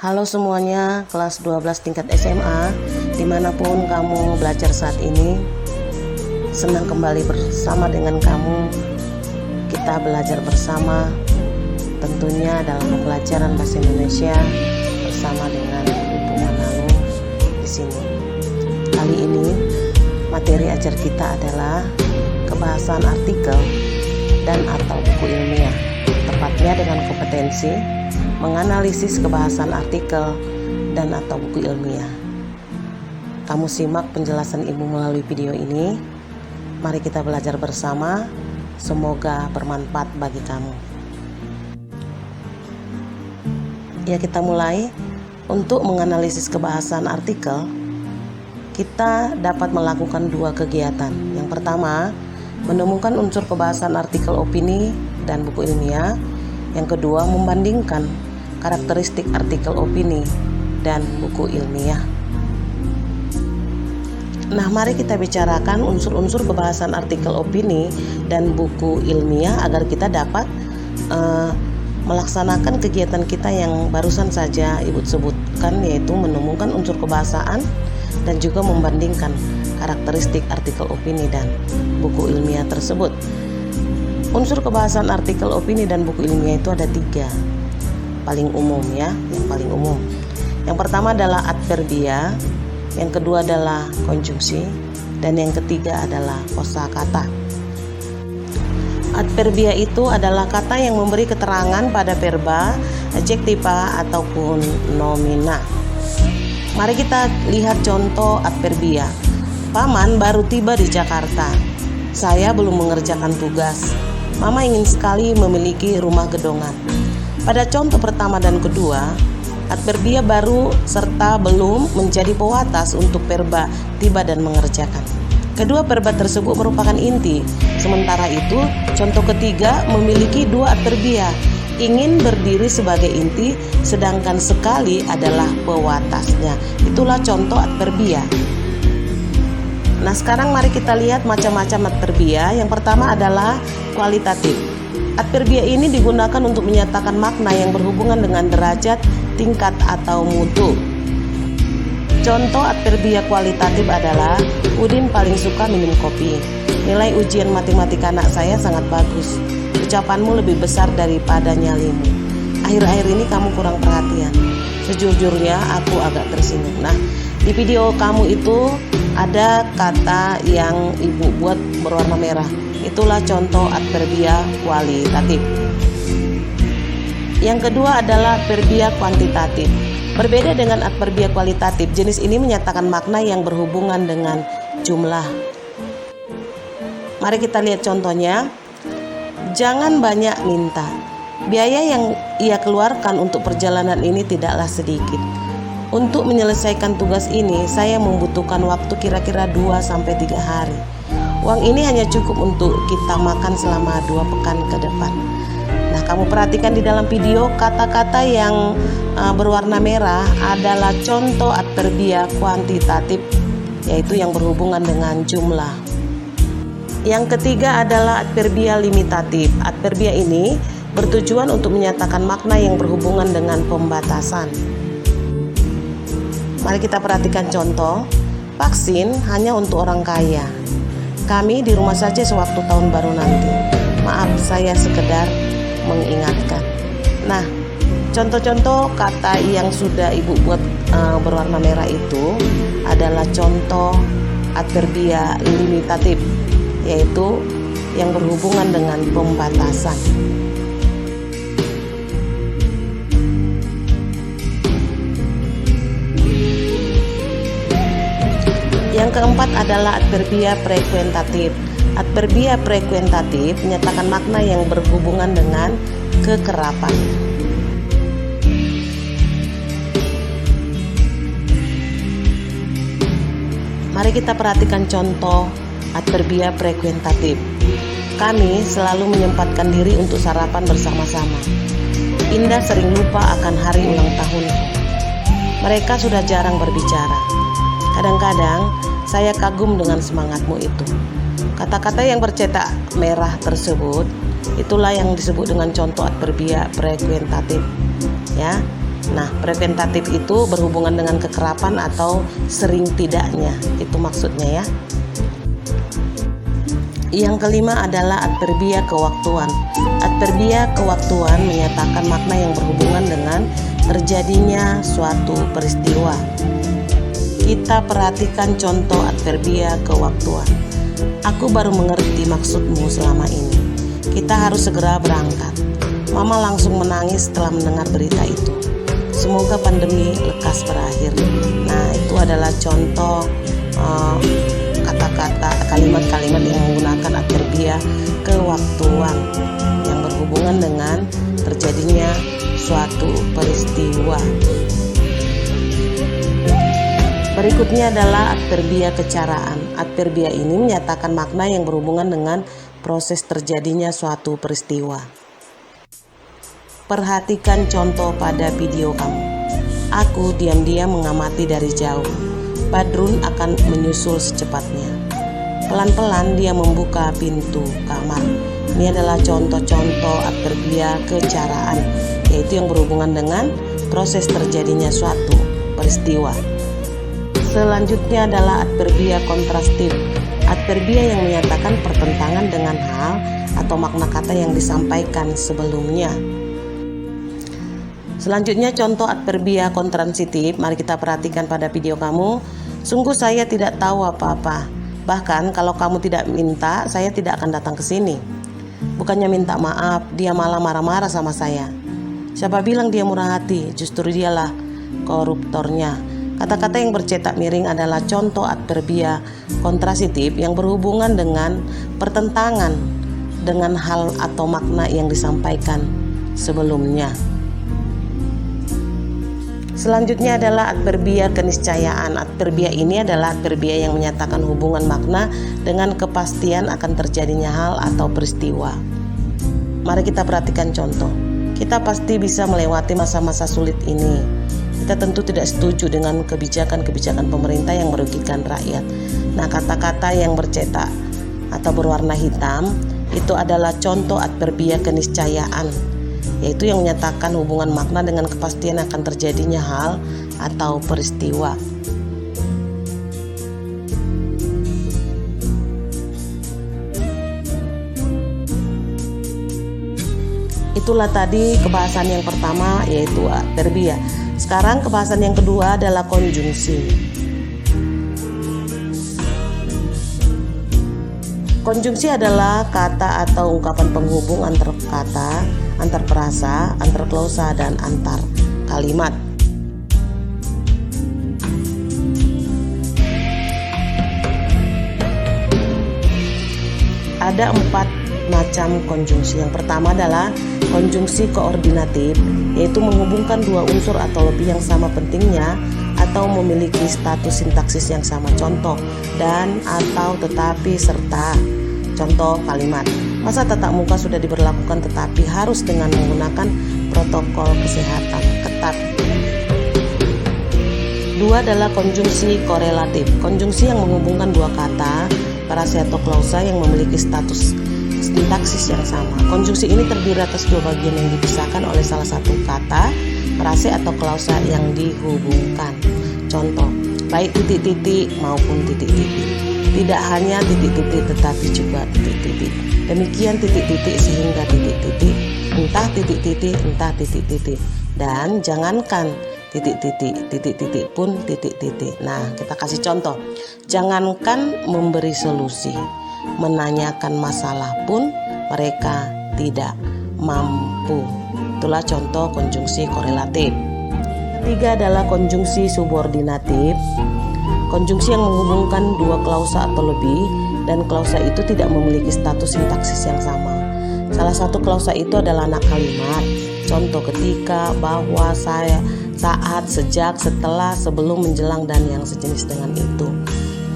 Halo semuanya, kelas 12 tingkat SMA, dimanapun kamu belajar saat ini. Senang kembali bersama dengan kamu. Kita belajar bersama, tentunya dalam pembelajaran bahasa Indonesia bersama dengan Ibu Manalu di sini. Kali ini materi ajar kita adalah kebahasan artikel dan atau buku ilmiah, tepatnya dengan kompetensi menganalisis kebahasan artikel dan atau buku ilmiah. Kamu simak penjelasan Ibu melalui video ini. Mari kita belajar bersama. Semoga bermanfaat bagi kamu. Ya, kita mulai. Untuk menganalisis kebahasan artikel, kita dapat melakukan dua kegiatan. Yang pertama, menemukan unsur kebahasan artikel opini dan buku ilmiah. Yang kedua, membandingkan karakteristik artikel opini dan buku ilmiah. Nah, mari kita bicarakan unsur-unsur kebahasan artikel opini dan buku ilmiah agar kita dapat melaksanakan kegiatan kita yang barusan saja Ibu sebutkan, yaitu menemukan unsur kebahasaan dan juga membandingkan karakteristik artikel opini dan buku ilmiah tersebut. Unsur kebahasan artikel opini dan buku ilmiah itu ada 3. Paling umum ya, yang paling umum. Yang pertama adalah adverbia, yang kedua adalah konjungsi, dan yang ketiga adalah kosakata. Adverbia itu adalah kata yang memberi keterangan pada verba, adjektiva ataupun nomina. Mari kita lihat contoh adverbia. Paman baru tiba di Jakarta. Saya belum mengerjakan tugas. Mama ingin sekali memiliki rumah gedongan. Pada contoh pertama dan kedua, adverbia baru serta belum menjadi pewatas untuk verba tiba dan mengerjakan. Kedua verba tersebut merupakan inti. Sementara itu, contoh ketiga memiliki 2 adverbia. Ingin berdiri sebagai inti, sedangkan sekali adalah pewatasnya. Itulah contoh adverbia. Nah, sekarang mari kita lihat macam-macam adverbia. Yang pertama adalah kualitatif. Adverbia ini digunakan untuk menyatakan makna yang berhubungan dengan derajat, tingkat, atau mutu. Contoh adverbia kualitatif adalah Udin paling suka minum kopi. Nilai ujian matematika anak saya sangat bagus. Ucapanmu lebih besar daripada nyalimu. Akhir-akhir ini kamu kurang perhatian. Sejujurnya aku agak tersinggung. Nah, di video kamu itu ada kata yang Ibu buat berwarna merah. Itulah contoh adverbia kualitatif. Yang kedua adalah adverbia kuantitatif. Berbeda dengan adverbia kualitatif, jenis ini menyatakan makna yang berhubungan dengan jumlah. Mari kita lihat contohnya. Jangan banyak minta. Biaya yang ia keluarkan untuk perjalanan ini tidaklah sedikit. Untuk menyelesaikan tugas ini, saya membutuhkan waktu kira-kira 2-3 hari. Uang ini hanya cukup untuk kita makan selama 2 pekan ke depan. Nah, kamu perhatikan di dalam video, kata-kata yang berwarna merah adalah contoh adverbia kuantitatif, yaitu yang berhubungan dengan jumlah. Yang ketiga adalah adverbia limitatif. Adverbia ini bertujuan untuk menyatakan makna yang berhubungan dengan pembatasan. Mari kita perhatikan contoh. Vaksin hanya untuk orang kaya. Kami di rumah saja sewaktu tahun baru nanti. Maaf, saya sekedar mengingatkan. Nah, contoh-contoh kata yang sudah Ibu buat berwarna merah itu adalah contoh adverbia limitatif, yaitu yang berhubungan dengan pembatasan. Yang keempat adalah adverbia frekuentatif. Adverbia frekuentatif menyatakan makna yang berhubungan dengan kekerapan. Mari kita perhatikan contoh adverbia frekuentatif. Kami selalu menyempatkan diri untuk sarapan bersama-sama. Indah sering lupa akan hari ulang tahunku. Mereka sudah jarang berbicara. Kadang-kadang saya kagum dengan semangatmu itu. Kata-kata yang bercetak merah tersebut itulah yang disebut dengan contoh adverbia frekuentatif. Ya. Nah, preventatif itu berhubungan dengan kekerapan atau sering tidaknya, itu maksudnya ya. Yang kelima adalah adverbia kewaktuan. Adverbia kewaktuan menyatakan makna yang berhubungan dengan terjadinya suatu peristiwa. Kita perhatikan contoh adverbia kewaktuan. Aku baru mengerti maksudmu selama ini. Kita harus segera berangkat. Mama langsung menangis setelah mendengar berita itu. Semoga pandemi lekas berakhir. Nah, itu adalah contoh kata-kata, kalimat-kalimat yang menggunakan adverbia kewaktuan yang berhubungan dengan terjadinya suatu peristiwa. Berikutnya adalah adverbia kecaraan. Adverbia ini menyatakan makna yang berhubungan dengan proses terjadinya suatu peristiwa. Perhatikan contoh pada video kamu. Aku diam-diam mengamati dari jauh. Badrun akan menyusul secepatnya. Pelan-pelan dia membuka pintu kamar. Ini adalah contoh-contoh adverbia kecaraan, yaitu yang berhubungan dengan proses terjadinya suatu peristiwa. Selanjutnya adalah adverbia kontrastif. Adverbia yang menyatakan pertentangan dengan hal atau makna kata yang disampaikan sebelumnya. Selanjutnya contoh adverbia kontransitif. Mari kita perhatikan pada video kamu. Sungguh saya tidak tahu apa-apa. Bahkan kalau kamu tidak minta, saya tidak akan datang ke sini. Bukannya minta maaf, dia malah marah-marah sama saya. Siapa bilang dia murah hati? Justru dialah koruptornya. Kata-kata yang bercetak miring adalah contoh adverbia kontrasitif yang berhubungan dengan pertentangan dengan hal atau makna yang disampaikan sebelumnya. Selanjutnya adalah adverbia keniscayaan. Adverbia ini adalah adverbia yang menyatakan hubungan makna dengan kepastian akan terjadinya hal atau peristiwa. Mari kita perhatikan contoh. Kita pasti bisa melewati masa-masa sulit ini. Kita tentu tidak setuju dengan kebijakan-kebijakan pemerintah yang merugikan rakyat. Nah, kata-kata yang bercetak atau berwarna hitam itu adalah contoh adverbia keniscayaan, yaitu yang menyatakan hubungan makna dengan kepastian akan terjadinya hal atau peristiwa. Itulah tadi kebahasan yang pertama, yaitu adverbia. Sekarang kebahasan yang kedua adalah konjungsi. Konjungsi adalah kata atau ungkapan penghubung antar kata, antar perasa, antar klausa, dan antar kalimat. Ada 4 macam konjungsi. Yang pertama adalah konjungsi koordinatif, yaitu menghubungkan dua unsur atau lebih yang sama pentingnya atau memiliki status sintaksis yang sama. Contoh, dan, atau, tetapi, serta. Contoh kalimat, masa tatap muka sudah diberlakukan tetapi harus dengan menggunakan protokol kesehatan ketat. Dua adalah konjungsi korelatif. Konjungsi yang menghubungkan dua kata, parasi atau klausa yang memiliki status sintaksis yang sama. Konjungsi ini terdiri atas dua bagian yang dipisahkan oleh salah satu kata, frase atau klausa yang dihubungkan. Contoh, baik titik-titik maupun titik-titik. Tidak hanya titik-titik tetapi juga titik-titik. Demikian titik-titik sehingga titik-titik, entah titik-titik, entah titik-titik. Dan jangankan titik-titik, titik-titik pun titik-titik. Nah, kita kasih contoh. Jangankan memberi solusi, menanyakan masalah pun mereka tidak mampu. Itulah contoh konjungsi korelatif. Ketiga adalah konjungsi subordinatif. Konjungsi yang menghubungkan dua klausa atau lebih, dan klausa itu tidak memiliki status sintaksis yang sama. Salah satu klausa itu adalah anak kalimat. Contoh, ketika, bahwa, saya, saat, sejak, setelah, sebelum, menjelang, dan yang sejenis dengan itu.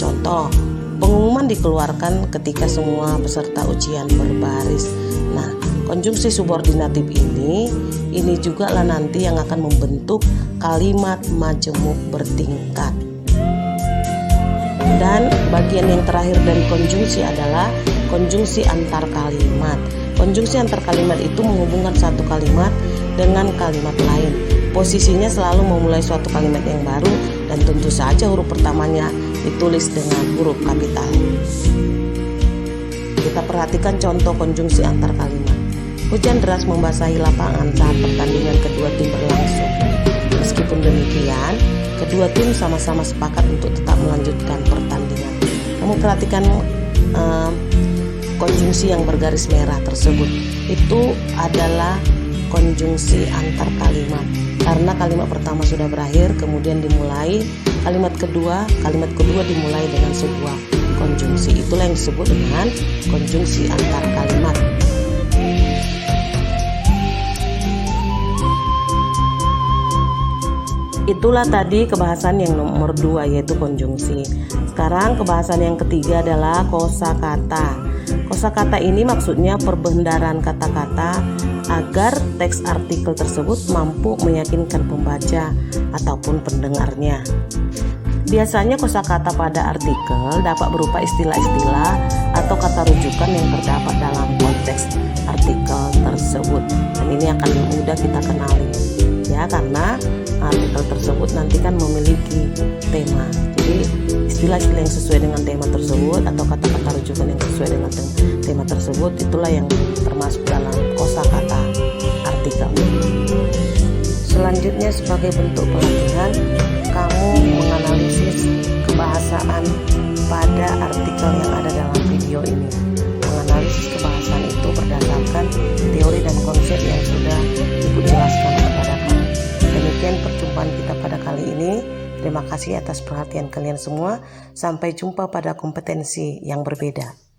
Contoh, pengumuman dikeluarkan ketika semua peserta ujian berbaris. Nah, konjungsi subordinatif ini juga lah nanti yang akan membentuk kalimat majemuk bertingkat. Dan bagian yang terakhir dari konjungsi adalah konjungsi antar kalimat. Konjungsi antar kalimat itu menghubungkan satu kalimat dengan kalimat lain. posisinya selalu memulai suatu kalimat yang baru, dan tentu saja huruf pertamanya ditulis dengan huruf kapital. Kita perhatikan contoh konjungsi antar kalimat. Hujan deras membasahi lapangan saat pertandingan kedua tim berlangsung. Meskipun demikian, kedua tim sama-sama sepakat untuk tetap melanjutkan pertandingan. Kamu perhatikan konjungsi yang bergaris merah tersebut. Itu adalah konjungsi antar kalimat. Karena kalimat pertama sudah berakhir, kemudian dimulai kalimat kedua dimulai dengan sebuah konjungsi. Itulah yang disebut dengan konjungsi antar kalimat. Itulah tadi kebahasan yang nomor 2, yaitu konjungsi. Sekarang kebahasan yang ketiga adalah kosakata. Kosakata ini maksudnya perbendaharaan kata-kata agar teks artikel tersebut mampu meyakinkan pembaca ataupun pendengarnya. Biasanya kosakata pada artikel dapat berupa istilah-istilah atau kata rujukan yang terdapat dalam konteks artikel tersebut. Dan ini akan mudah kita kenali, ya, karena artikel tersebut nanti kan memiliki tema. Jadi istilah-istilah yang sesuai dengan tema tersebut atau kata-kata rujukan yang sesuai dengan tema tersebut, itulah yang termasuk dalam kosakata artikel. Selanjutnya, sebagai bentuk pelatihan, kamu menganalisis kebahasaan pada artikel yang ada dalam video ini. Menganalisis kebahasaan itu berdasarkan teori dan konsep yang sudah Ibu jelaskan kepada kamu. Demikian perjumpaan kita pada kali ini. Terima kasih atas perhatian kalian semua. Sampai jumpa pada kompetensi yang berbeda.